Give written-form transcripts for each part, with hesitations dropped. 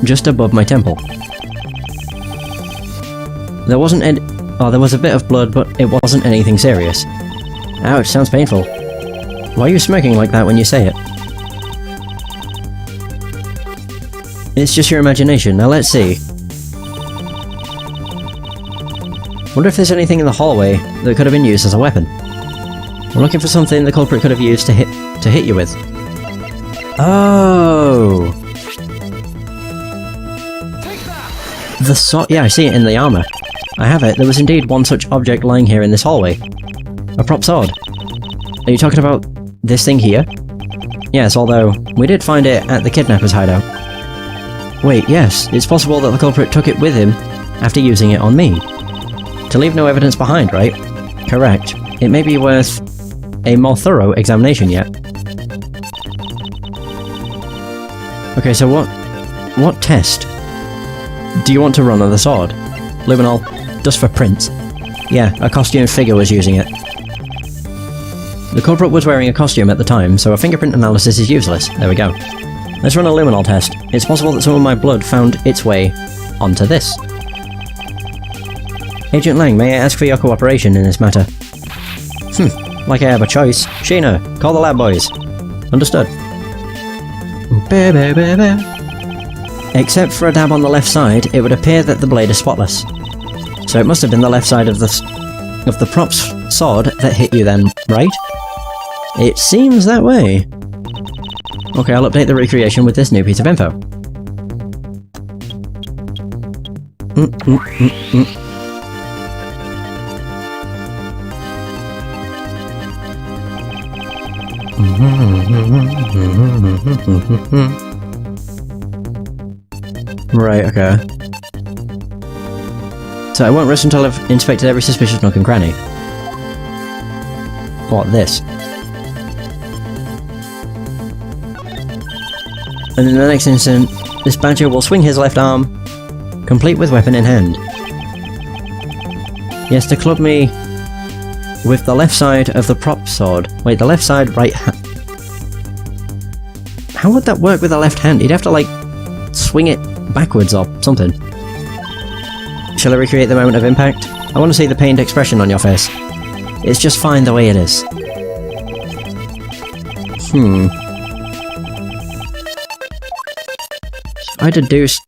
just above my temple. There wasn't any... Oh, there was a bit of blood, but it wasn't anything serious. Ouch, sounds painful. Why are you smirking like that when you say it? It's just your imagination. Now let's see. Wonder if there's anything in the hallway that could have been used as a weapon. I'm looking for something the culprit could have used to hit you with. Oh! The sword. Yeah, I see it in the armor. I have it. There was indeed one such object lying here in this hallway. A prop sword. Are you talking about this thing here? Yes, although we did find it at the kidnapper's hideout. Wait, yes, it's possible that the culprit took it with him after using it on me. To leave no evidence behind, right? Correct. It may be worth a more thorough examination yet. Okay, so what test do you want to run on the sword? Luminol, just for prints. Yeah, a costume figure was using it. The culprit was wearing a costume at the time, so a fingerprint analysis is useless. There we go. Let's run a luminol test. It's possible that some of my blood found its way onto this. Agent Lang, may I ask for your cooperation in this matter? Like I have a choice. Sheena, call the lab boys. Understood. Except for a dab on the left side, it would appear that the blade is spotless. So it must have been the left side of the prop's sword that hit you then, right? It seems that way. Okay, I'll update the recreation with this new piece of info. Right, okay. So I won't rest until I've inspected every suspicious nook and cranny. What, this? And in the next instant, this badger will swing his left arm, complete with weapon in hand. Yes, to club me with the left side of the prop sword. Wait, the left side, right hand. How would that work with the left hand? He'd have to, like, swing it backwards or something. Shall I recreate the moment of impact? I want to see the pained expression on your face. It's just fine the way it is. I deduced...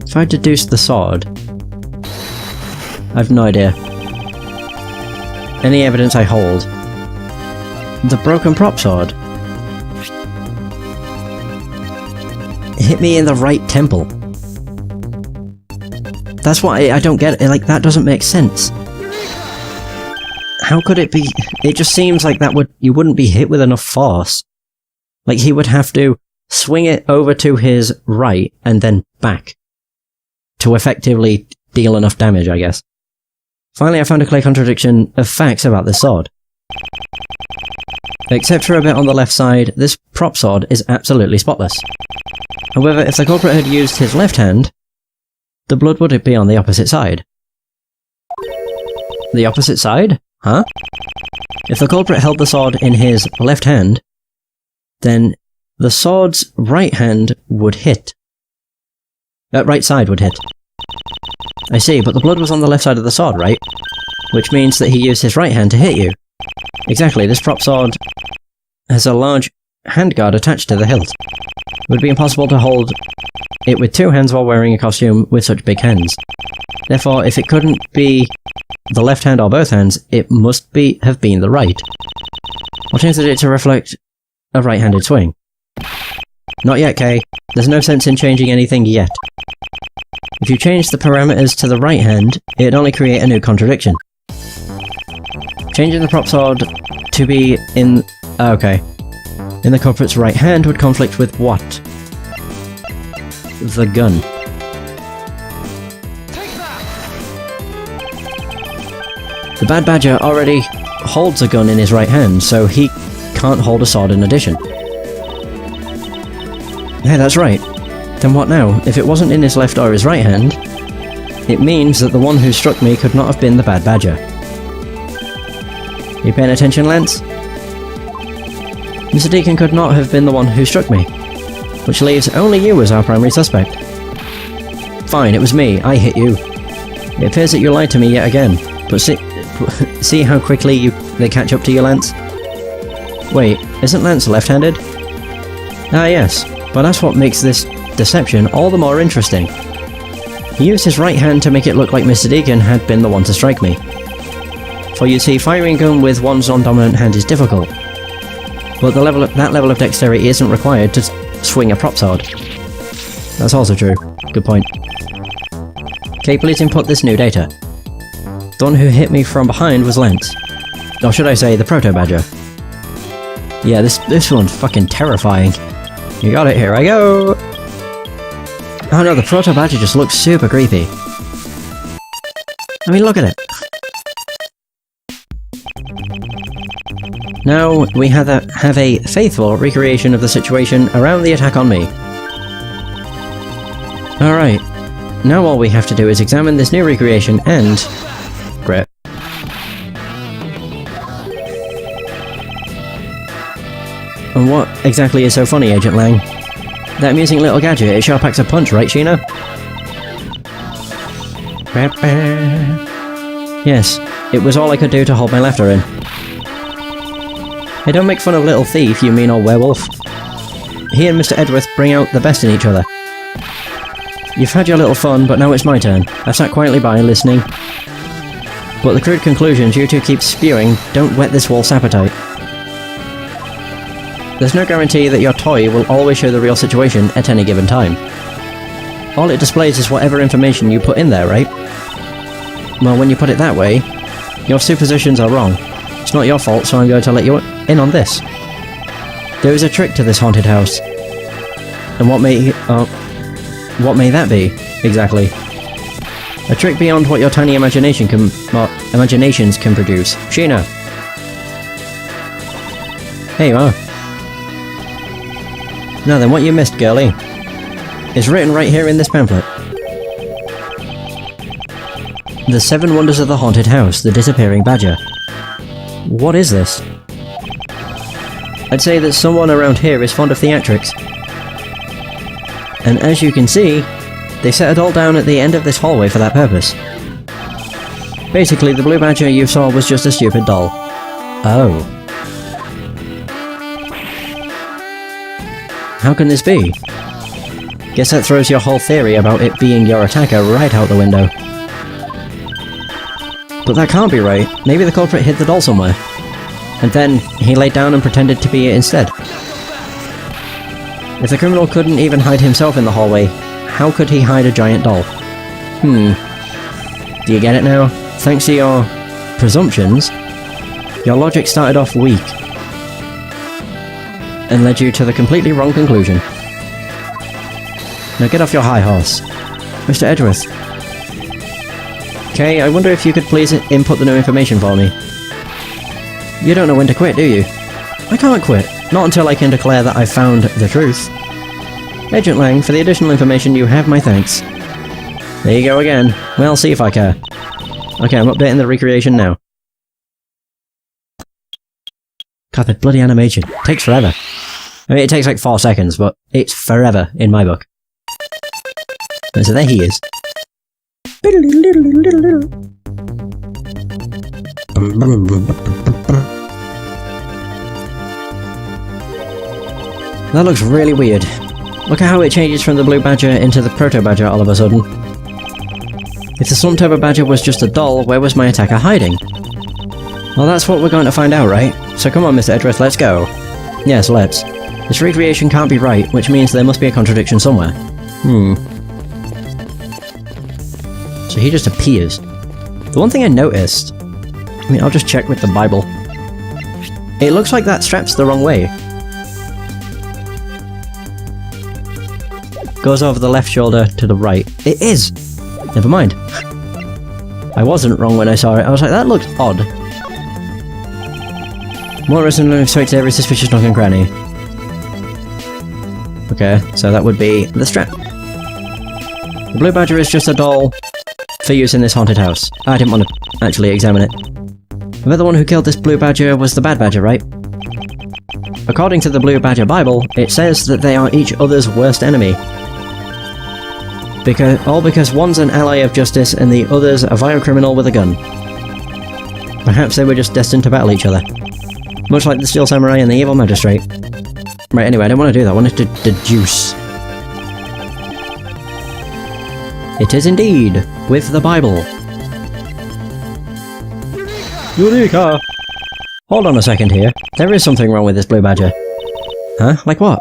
If I deduced the sword... I've no idea. Any evidence I hold. The broken prop sword. It hit me in the right temple. That's why I don't get it. Like, that doesn't make sense. How could it be? It just seems like you wouldn't be hit with enough force. Like, he would have to swing it over to his right and then back to effectively deal enough damage, I guess. Finally, I found a clear contradiction of facts about this sword. Except for a bit on the left side, this prop sword is absolutely spotless. However, if the culprit had used his left hand, the blood would be on the opposite side. The opposite side? Huh? If the culprit held the sword in his left hand, then the sword's right hand would hit. Right side would hit. I see, but the blood was on the left side of the sword, right? Which means that he used his right hand to hit you. Exactly, this prop sword has a large handguard attached to the hilt. It would be impossible to hold it with two hands while wearing a costume with such big hands. Therefore, if it couldn't be the left hand or both hands, it must have been the right. I'll change it to reflect a right-handed swing. Not yet, Kay. There's no sense in changing anything yet. If you change the parameters to the right hand, it'd only create a new contradiction. Changing the prop sword to be in... okay. In the culprit's right hand would conflict with what? The gun. The Bad Badger already holds a gun in his right hand, so he can't hold a sword in addition. Yeah, that's right. Then what now? If it wasn't in his left or his right hand, it means that the one who struck me could not have been the Bad Badger. You paying attention, Lance? Mr. Deacon could not have been the one who struck me, which leaves only you as our primary suspect. Fine, it was me. I hit you. It appears that you lied to me yet again, but see how quickly they catch up to you, Lance? Wait, isn't Lance left-handed? Ah yes, but that's what makes this deception all the more interesting. He used his right hand to make it look like Mr. Deacon had been the one to strike me. For you see, firing a gun with one's non-dominant hand is difficult, but that level of dexterity isn't required to swing a prop sword. That's also true. Good point. Okay, please input this new data. The one who hit me from behind was Lance. Or should I say, the Proto-Badger. Yeah, this one's fucking terrifying. You got it, here I go! Oh no, the Proto-Badger just looks super creepy. I mean, look at it. Now, we have a faithful recreation of the situation around the attack on me. Alright, now all we have to do is examine this new recreation and... Great. And what exactly is so funny, Agent Lang? That amusing little gadget, it sure packs a punch, right, Sheena? Yes, it was all I could do to hold my laughter in. Hey, don't make fun of little thief, you mean old werewolf. He and Mr. Edgeworth bring out the best in each other. You've had your little fun, but now it's my turn. I've sat quietly by, listening. But the crude conclusions you two keep spewing don't whet this wolf's appetite. There's no guarantee that your toy will always show the real situation at any given time. All it displays is whatever information you put in there, right? Well, when you put it that way, your suppositions are wrong. It's not your fault, so I'm going to let you in on this. There is a trick to this haunted house. And what may that be, exactly? A trick beyond what your tiny imaginations can produce. Sheena! Hey, you are. Now then, what you missed, girlie, is written right here in this pamphlet. The 7 Wonders of the Haunted House, the Disappearing Badger. What is this? I'd say that someone around here is fond of theatrics. And as you can see, they set a doll down at the end of this hallway for that purpose. Basically, the blue badger you saw was just a stupid doll. Oh. How can this be? Guess that throws your whole theory about it being your attacker right out the window. But that can't be right. Maybe the culprit hid the doll somewhere. And then, he laid down and pretended to be it instead. If the criminal couldn't even hide himself in the hallway, how could he hide a giant doll? Do you get it now? Thanks to your... presumptions, your logic started off weak. And led you to the completely wrong conclusion. Now get off your high horse. Mr. Edgeworth. Okay, I wonder if you could please input the new information for me. You don't know when to quit, do you? I can't quit. Not until I can declare that I've found the truth. Agent Lang, for the additional information you have my thanks. There you go again. Well, see if I care. Okay, I'm updating the recreation now. God, that bloody animation. Takes forever. I mean, it takes like 4 seconds, but it's forever in my book. And so there he is. That looks really weird. Look at how it changes from the blue badger into the proto-badger all of a sudden. If the Slump Turbo Badger was just a doll, where was my attacker hiding? Well, that's what we're going to find out, right? So come on, Mr. Edgeworth, let's go. Yes, let's. This recreation can't be right, which means there must be a contradiction somewhere. So he just appears. The one thing I noticed... I mean, I'll just check with the Bible. It looks like that strap's the wrong way. Goes over the left shoulder to the right. It is! Never mind. I wasn't wrong when I saw it. I was like, that looks odd. More reasonably expect every suspicious nook and cranny. Okay, so that would be the strap. The blue badger is just a doll for use in this haunted house. I didn't want to actually examine it. I bet the one who killed this blue badger was the bad badger, right? according to the Blue Badger Bible, it says that they are each other's worst enemy. All because one's an ally of justice and the other's a vile criminal with a gun. Perhaps they were just destined to battle each other. Much like the Steel Samurai and the Evil Magistrate. Right, anyway, I don't want to do that, I wanted to deduce. It is indeed, with the Bible. Eureka! Hold on a second here. There is something wrong with this Blue Badger. Huh? Like what?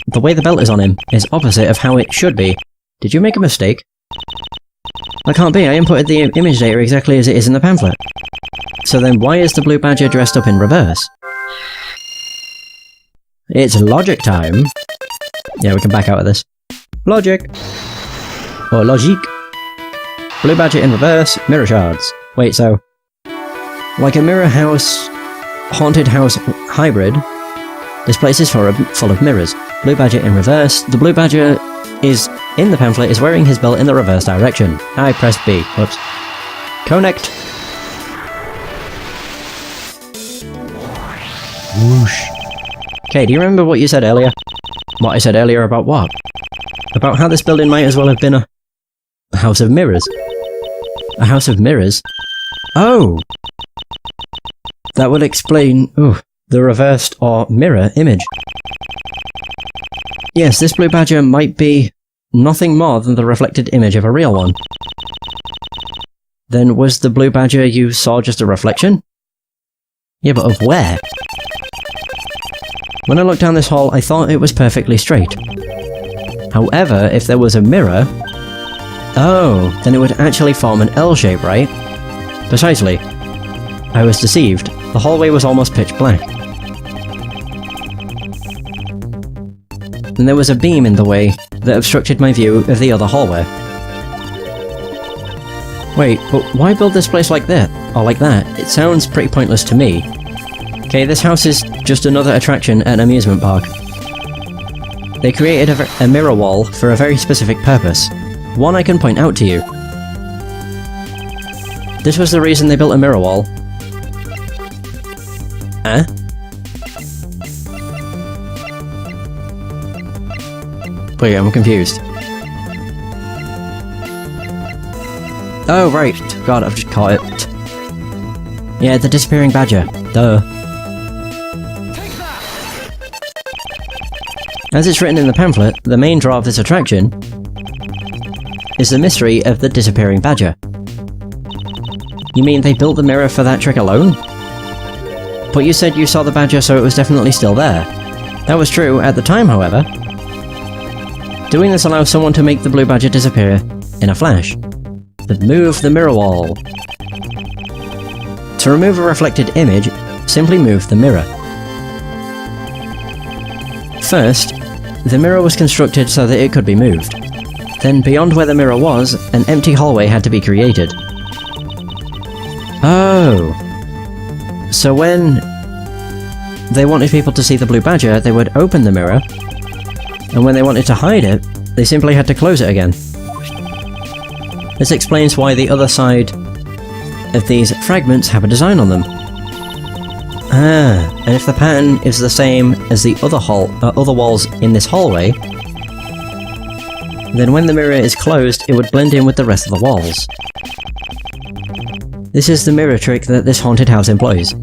The way the belt is on him is opposite of how it should be. Did you make a mistake? That can't be, I inputted the image data exactly as it is in the pamphlet. So then why is the Blue Badger dressed up in reverse? It's logic time. Yeah, we can back out of this. Logic! Or logique. Blue Badger in reverse, mirror shards. Wait, so... like a mirror house... haunted house hybrid, this place is full of mirrors. Blue Badger in reverse. The Blue Badger is, in the pamphlet, is wearing his belt in the reverse direction. I pressed B. Whoops. Connect. Whoosh. Okay, do you remember what you said earlier? What I said earlier about what? About how this building might as well have been a house of mirrors. A house of mirrors? Oh! That would explain, the reversed or mirror image. Yes, this Blue Badger might be nothing more than the reflected image of a real one. Then was the Blue Badger you saw just a reflection? Yeah, but of where? When I looked down this hall, I thought it was perfectly straight. However, if there was a mirror... oh, then it would actually form an L shape, right? Precisely. I was deceived. The hallway was almost pitch black. And there was a beam in the way that obstructed my view of the other hallway. Wait, but why build this place like that? Or like that? It sounds pretty pointless to me. Okay, this house is just another attraction at an amusement park. They created a mirror wall for a very specific purpose. One I can point out to you. This was the reason they built a mirror wall. Huh? Wait, I'm confused. Oh, right. God, I've just caught it. Yeah, the disappearing badger. Duh. As it's written in the pamphlet, the main draw of this attraction is the mystery of the disappearing badger. You mean they built the mirror for that trick alone? But you said you saw the badger, so it was definitely still there. That was true at the time, however. Doing this allows someone to make the Blue Badger disappear in a flash. Then move the mirror wall. To remove a reflected image, simply move the mirror. First, the mirror was constructed so that it could be moved. Then beyond where the mirror was, an empty hallway had to be created. Oh! So when they wanted people to see the Blue Badger, they would open the mirror, and when they wanted to hide it, they simply had to close it again. This explains why the other side of these fragments have a design on them. Ah, and if the pattern is the same as the other walls in this hallway, then when the mirror is closed, it would blend in with the rest of the walls. This is the mirror trick that this haunted house employs.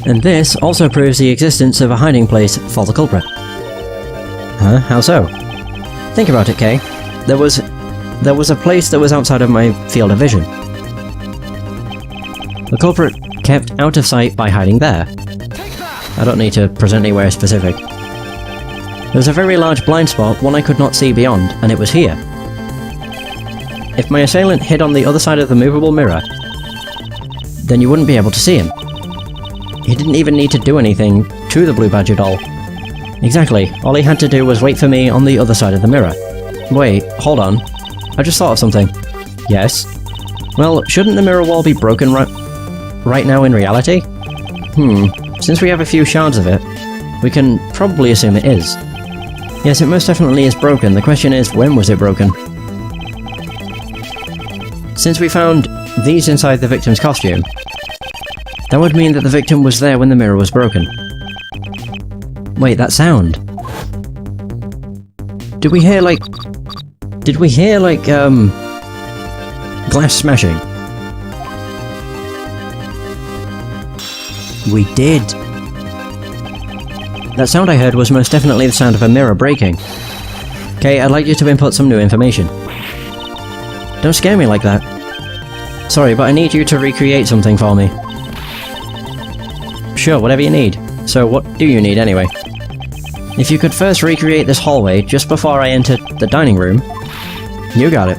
And this also proves the existence of a hiding place for the culprit. Huh? How so? Think about it, Kay. There was a place that was outside of my field of vision. The culprit kept out of sight by hiding there. I don't need to present anywhere specific. There was a very large blind spot, one I could not see beyond, and it was here. If my assailant hid on the other side of the movable mirror, then you wouldn't be able to see him. He didn't even need to do anything to the Blue Badger doll. Exactly, all he had to do was wait for me on the other side of the mirror. Wait, hold on. I just thought of something. Yes? Well, shouldn't the mirror wall be broken right now in reality? Since we have a few shards of it, we can probably assume it is. Yes, it most definitely is broken. The question is, when was it broken? Since we found these inside the victim's costume, That would mean that the victim was there when the mirror was broken. Wait, that sound. Did we hear, like, glass smashing? We did. That sound I heard was most definitely the sound of a mirror breaking. Okay, I'd like you to input some new information. Don't scare me like that. Sorry, but I need you to recreate something for me. Sure, whatever you need. So what do you need anyway? If you could first recreate this hallway just before I entered the dining room. You got it.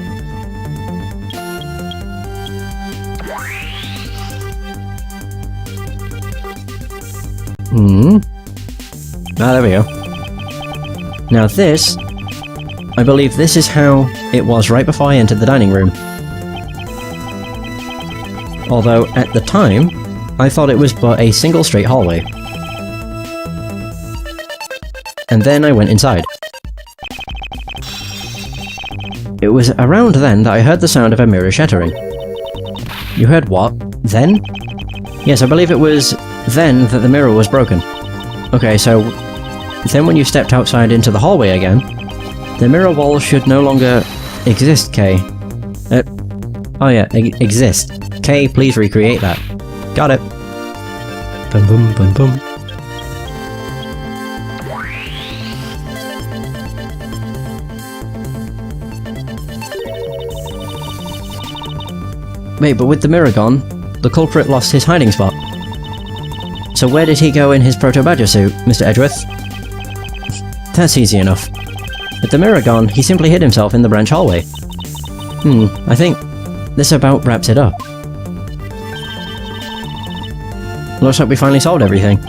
Ah, there we go. Now this, I believe this is how it was right before I entered the dining room. Although, at the time, I thought it was but a single straight hallway. And then I went inside. It was around then that I heard the sound of a mirror shattering. You heard what? Then? Yes, I believe it was then that the mirror was broken. Okay, so then when you stepped outside into the hallway again, the mirror wall should no longer exist, Kay. Oh yeah, exist. Kay, please recreate that. Got it. Boom boom boom boom. Wait, but with the mirror gone, the culprit lost his hiding spot. So where did he go in his proto-badger suit, Mr. Edgeworth? That's easy enough. With the mirror gone, he simply hid himself in the branch hallway. I think this about wraps it up. Looks like we finally solved everything.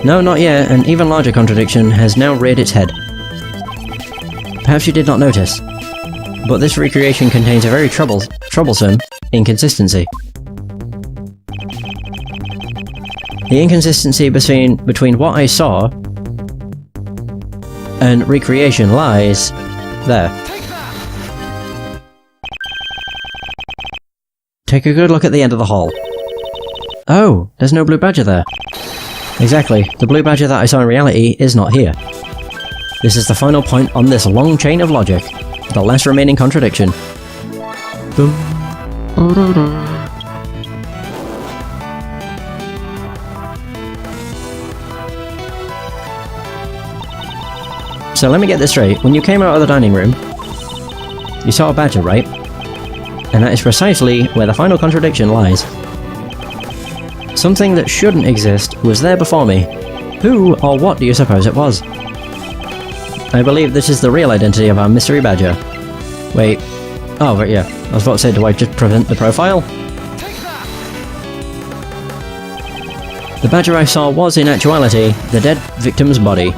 No, not yet. An even larger contradiction has now reared its head. Perhaps you did not notice, but this recreation contains a very troublesome inconsistency. The inconsistency between what I saw and recreation lies there. Take a good look at the end of the hall. Oh, there's no blue badger there. Exactly, the blue badger that I saw in reality is not here. This is the final point on this long chain of logic, the last remaining contradiction. Boom. So let me get this straight, when you came out of the dining room, you saw a badger, right? And that is precisely where the final contradiction lies. Something that shouldn't exist was there before me. Who or what do you suppose it was? I believe this is the real identity of our mystery badger. Wait. Oh, right, yeah. I was about to say, do I just prevent the profile? The badger I saw was, in actuality, the dead victim's body.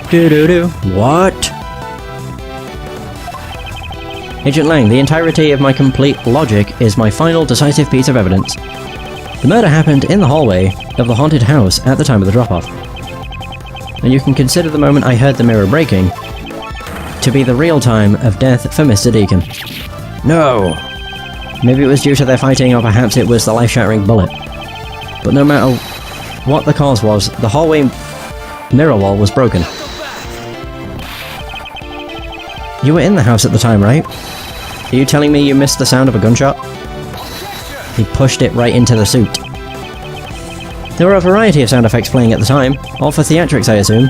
Doo-doo-doo. What? Agent Lang, the entirety of my complete logic is my final decisive piece of evidence. The murder happened in the hallway of the haunted house at the time of the drop-off. And you can consider the moment I heard the mirror breaking to be the real time of death for Mr. Deacon. No! Maybe it was due to their fighting, or perhaps it was the life-shattering bullet. But no matter what the cause was, the hallway mirror wall was broken. You were in the house at the time, right? Are you telling me you missed the sound of a gunshot? He pushed it right into the suit. There were a variety of sound effects playing at the time, all for theatrics I assume.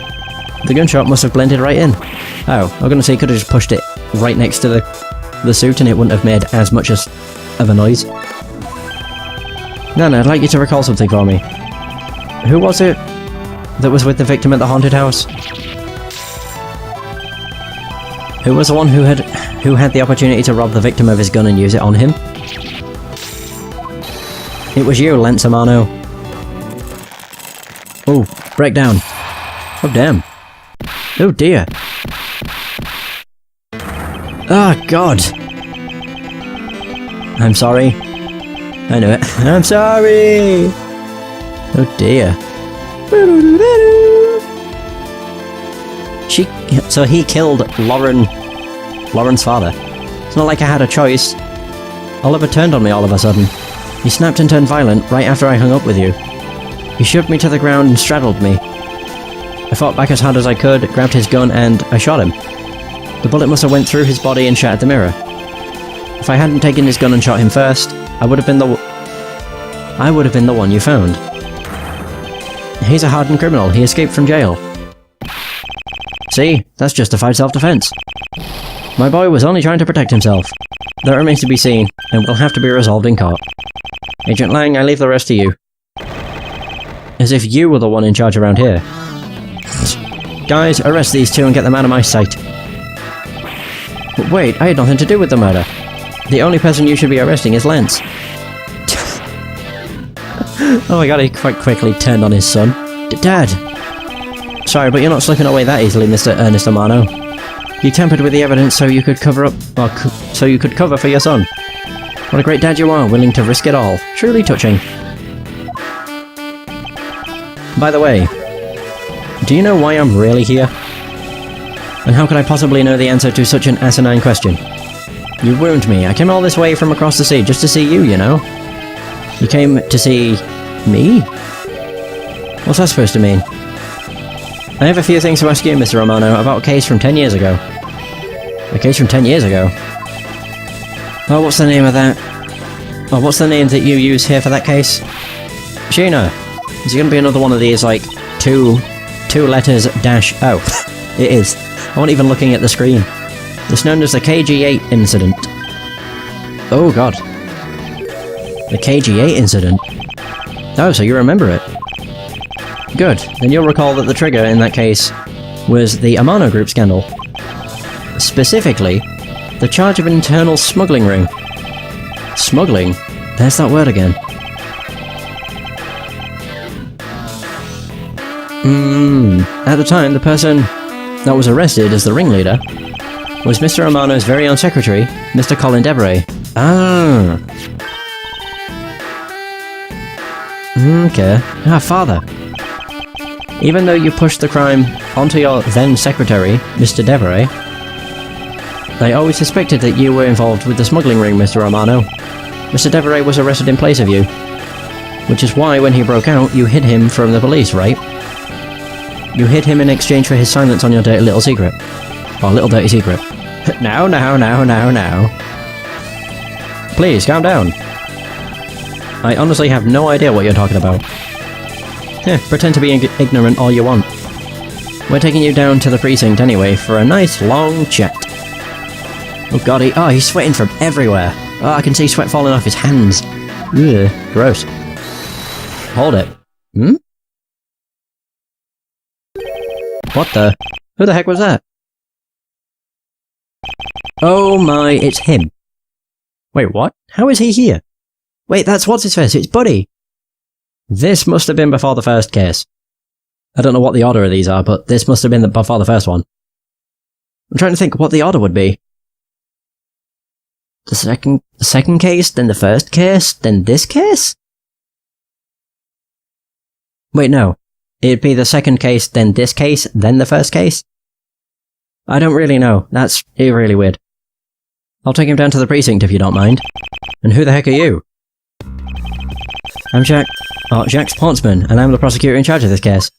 The gunshot must have blended right in. Oh, I was gonna say he could have just pushed it right next to the suit and it wouldn't have made as much of a noise. Nana, I'd like you to recall something for me. Who was it that was with the victim at the haunted house? Who was the one who had the opportunity to rob the victim of his gun and use it on him? It was you, Lance Amano. Oh, breakdown. Oh damn. Oh dear. Oh god. I'm sorry. I knew it. I'm sorry! Oh dear. So he killed Lauren's father. It's not like I had a choice. Oliver turned on me all of a sudden. He snapped and turned violent right after I hung up with you. He shoved me to the ground and straddled me. I fought back as hard as I could, grabbed his gun, and I shot him. The bullet must have went through his body and shattered the mirror. If I hadn't taken his gun and shot him first, I would have been the one you found. He's a hardened criminal. He escaped from jail. See? That's justified self-defense. My boy was only trying to protect himself. That remains to be seen, and will have to be resolved in court. Agent Lang, I leave the rest to you. As if you were the one in charge around here. Guys, arrest these two and get them out of my sight. But wait, I had nothing to do with the murder. The only person you should be arresting is Lance. Oh my god, he quite quickly turned on his son. Dad! Sorry, but you're not slipping away that easily, Mr. Ernest Amano. You tampered with the evidence so you could cover for your son. What a great dad you are, willing to risk it all. Truly touching. By the way, do you know why I'm really here? And how could I possibly know the answer to such an asinine question? You ruined me. I came all this way from across the sea just to see you, you know? You came to see... me? What's that supposed to mean? I have a few things to ask you, Mr. Romano, about a case from 10 years ago. A case from 10 years ago? Oh, what's the name of that? Oh, what's the name that you use here for that case? Sheena! Is it gonna be another one of these, like, two letters dash... Oh, it is. I wasn't even looking at the screen. It's known as the KG8 incident. Oh god. The KG8 incident? Oh, so you remember it. Good, then you'll recall that the trigger in that case was the Amano Group scandal. Specifically, the charge of an internal smuggling ring. Smuggling? There's that word again. At the time, the person that was arrested as the ringleader was Mr. Amano's very own secretary, Mr. Colin Deveray. Ah. Okay. Ah, father. Even though you pushed the crime onto your then-secretary, Mr. Deveray, I always suspected that you were involved with the smuggling ring, Mr. Amano. Mr. Deveray was arrested in place of you. Which is why, when he broke out, you hid him from the police, right? You hid him in exchange for his silence on your dirty little secret. Or little dirty secret. Now. Please, calm down. I honestly have no idea what you're talking about. Pretend to be ignorant all you want. We're taking you down to the precinct anyway for a nice long chat. Oh god, he's sweating from everywhere. Oh, I can see sweat falling off his hands. Ugh, gross. Hold it. What the? Who the heck was that? Oh my, it's him. Wait, what? How is he here? Wait, that's what's-his-face, it's Buddy! This must have been before the first case. I don't know what the order of these are, but this must have been before the first one. I'm trying to think what the order would be. The second case, then the first case, then this case? Wait, no. It'd be the second case, then this case, then the first case? I don't really know. That's really weird. I'll take him down to the precinct if you don't mind. And who the heck are you? I'm Jacques Portsman, and I'm the prosecutor in charge of this case.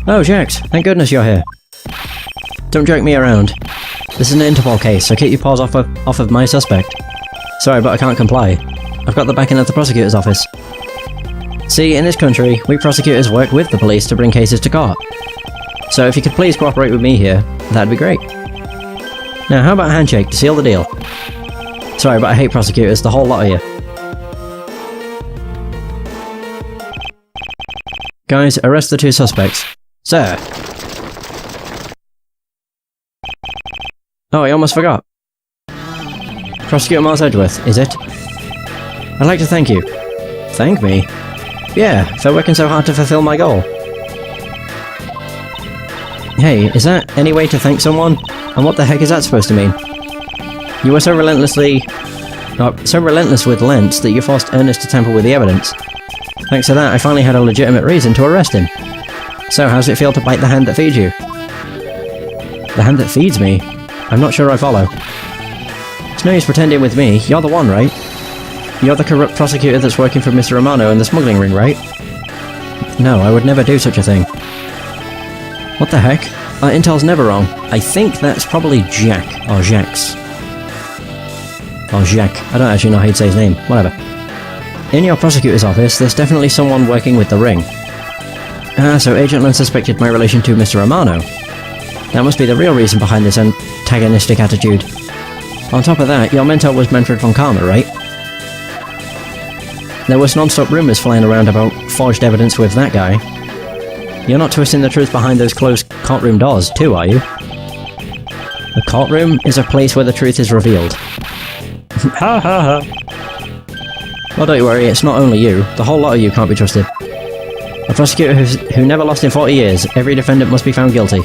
Oh, Jacques, thank goodness you're here. Don't jerk me around. This is an Interpol case, so keep your paws off of my suspect. Sorry, but I can't comply. I've got the backing of the prosecutor's office. See, in this country, we prosecutors work with the police to bring cases to court. So if you could please cooperate with me here, that'd be great. Now, how about a handshake to seal the deal? Sorry, but I hate prosecutors, the whole lot of you. Guys, arrest the two suspects. Sir! Oh, I almost forgot. Prosecutor Miles Edgeworth, is it? I'd like to thank you. Thank me? Yeah, for working so hard to fulfill my goal. Hey, is that any way to thank someone? And what the heck is that supposed to mean? You were so relentless with Lance that you forced Ernest to tamper with the evidence. Thanks to that, I finally had a legitimate reason to arrest him. So, how's it feel to bite the hand that feeds you? The hand that feeds me? I'm not sure I follow. It's no use pretending with me, you're the one, right? You're the corrupt prosecutor that's working for Mr. Romano in the smuggling ring, right? No, I would never do such a thing. What the heck? Our intel's never wrong. I think that's probably Jack, or Jax. Or Jacques. I don't actually know how you'd say his name. Whatever. In your prosecutor's office, there's definitely someone working with the ring. Ah, so Agent Lund suspected my relation to Mr. Romano. That must be the real reason behind this antagonistic attitude. On top of that, your mentor was Manfred von Karma, right? There was non-stop rumours flying around about forged evidence with that guy. You're not twisting the truth behind those closed courtroom doors, too, are you? The courtroom is a place where the truth is revealed. Ha ha ha. Well, don't you worry, it's not only you. The whole lot of you can't be trusted. A prosecutor who never lost in 40 years, every defendant must be found guilty.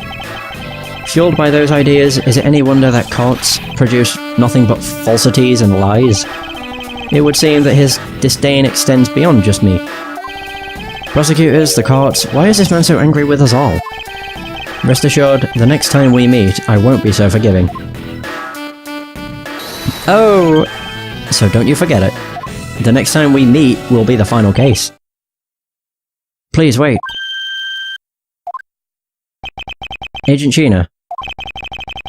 Fueled by those ideas, is it any wonder that courts produce nothing but falsities and lies? It would seem that his disdain extends beyond just me. Prosecutors, the courts, why is this man so angry with us all? Rest assured, the next time we meet, I won't be so forgiving. Oh! So don't you forget it. The next time we meet will be the final case. Please wait. Agent Sheena.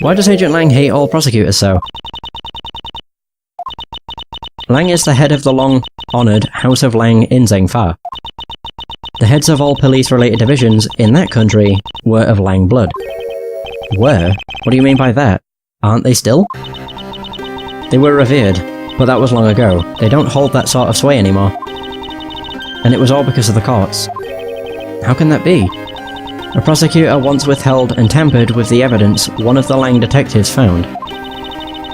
Why does Agent Lang hate all prosecutors so? Lang is the head of the long-honoured House of Lang in Zhengfa. The heads of all police-related divisions in that country were of Lang blood. Were? What do you mean by that? Aren't they still? They were revered, but that was long ago. They don't hold that sort of sway anymore. And it was all because of the courts. How can that be? A prosecutor once withheld and tampered with the evidence one of the Lang detectives found.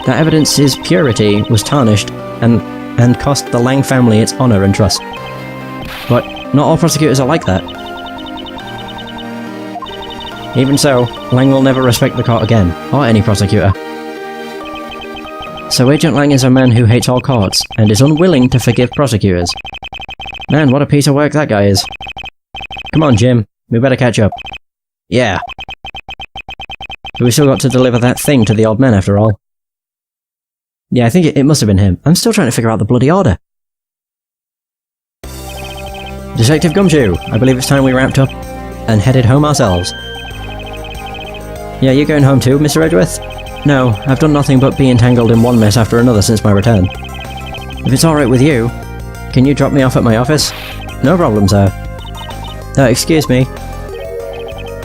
That evidence's purity was tarnished and cost the Lang family its honour and trust. But not all prosecutors are like that. Even so, Lang will never respect the court again, or any prosecutor. So Agent Lang is a man who hates all courts, and is unwilling to forgive prosecutors. Man, what a piece of work that guy is. Come on, Jim. We better catch up. Yeah. But we still got to deliver that thing to the old man after all. Yeah, I think it must have been him. I'm still trying to figure out the bloody order. Detective Gumshoe, I believe it's time we wrapped up and headed home ourselves. Yeah, you going home too, Mr. Edgeworth? No, I've done nothing but be entangled in one mess after another since my return. If it's alright with you, can you drop me off at my office? No problem, sir. Excuse me.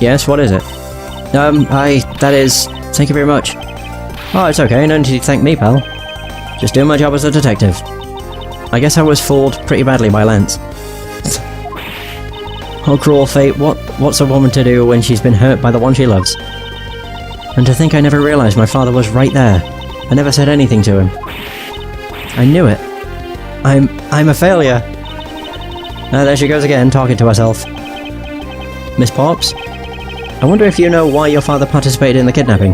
Yes, what is it? Thank you very much. Oh, it's okay, no need to thank me, pal. Just doing my job as a detective. I guess I was fooled pretty badly by Lance. Oh, cruel fate, what's a woman to do when she's been hurt by the one she loves? And to think I never realised my father was right there. I never said anything to him. I knew it. I'm a failure. There she goes again, talking to herself. Miss Pops? I wonder if you know why your father participated in the kidnapping?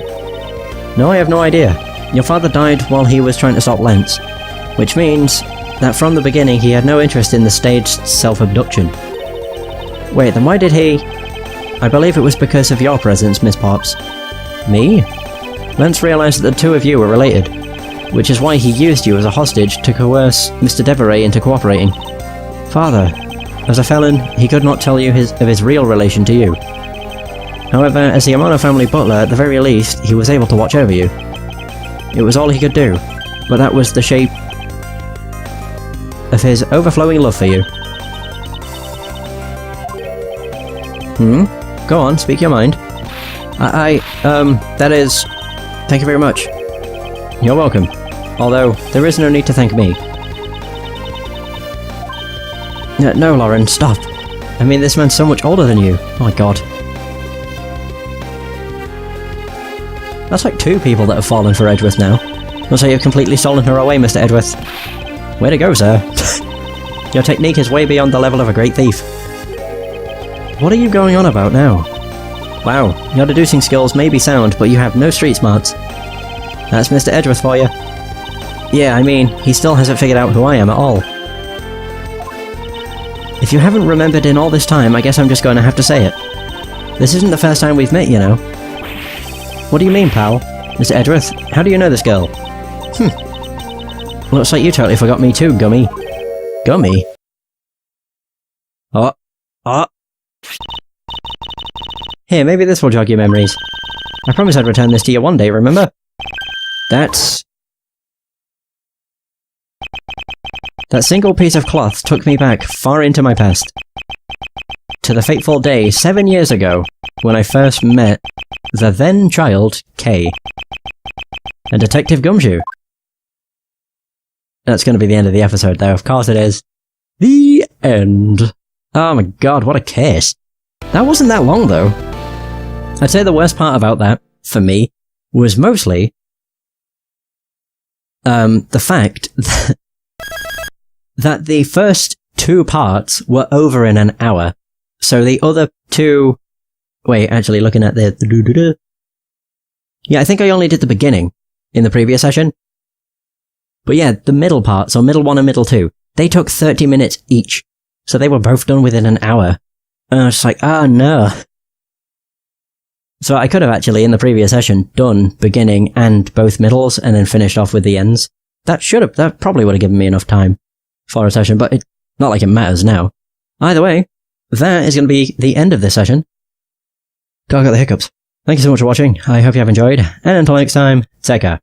No, I have no idea. Your father died while he was trying to stop Lance, which means that from the beginning he had no interest in the staged self-abduction. Wait, then why did he... I believe it was because of your presence, Miss Pops. Me? Lance realised that the two of you were related, which is why he used you as a hostage to coerce Mr. Deveray into cooperating. Father, as a felon, he could not tell you of his real relation to you. However, as the Amano family butler, at the very least, he was able to watch over you. It was all he could do, but that was the shape of his overflowing love for you. Go on, speak your mind. That is... Thank you very much. You're welcome. Although, there is no need to thank me. No, Lauren, stop. I mean, this man's so much older than you. Oh my god. That's like 2 people that have fallen for Edgeworth now. Looks like you've completely stolen her away, Mr. Edgeworth. Way to go, sir. Your technique is way beyond the level of a great thief. What are you going on about now? Wow, your deducing skills may be sound, but you have no street smarts. That's Mr. Edgeworth for you. Yeah, I mean, he still hasn't figured out who I am at all. If you haven't remembered in all this time, I guess I'm just going to have to say it. This isn't the first time we've met, you know. What do you mean, pal? Mr. Edgeworth, how do you know this girl? Looks like you totally forgot me too, Gummy. Gummy? Oh. Oh. Here, maybe this will jog your memories. I promised I'd return this to you one day, remember? That single piece of cloth took me back far into my past. To the fateful day 7 years ago, when I first met the then-child Kay. And Detective Gumshoe. That's going to be the end of the episode, though. Of course it is. The end. Oh my god, what a case. That wasn't that long, though. I'd say the worst part about that, for me, was mostly the fact that the first 2 parts were over in an hour. So the other 2... Wait, actually, looking at the... Yeah, I think I only did the beginning in the previous session. But yeah, the middle parts, or middle 1 and middle 2, they took 30 minutes each. So they were both done within an hour. And I was just like, oh no. So I could have actually, in the previous session, done beginning and both middles, and then finished off with the ends. That probably would have given me enough time for a session, but it's not like it matters now. Either way, that is going to be the end of this session. God, I got the hiccups. Thank you so much for watching, I hope you have enjoyed, and until next time, take care.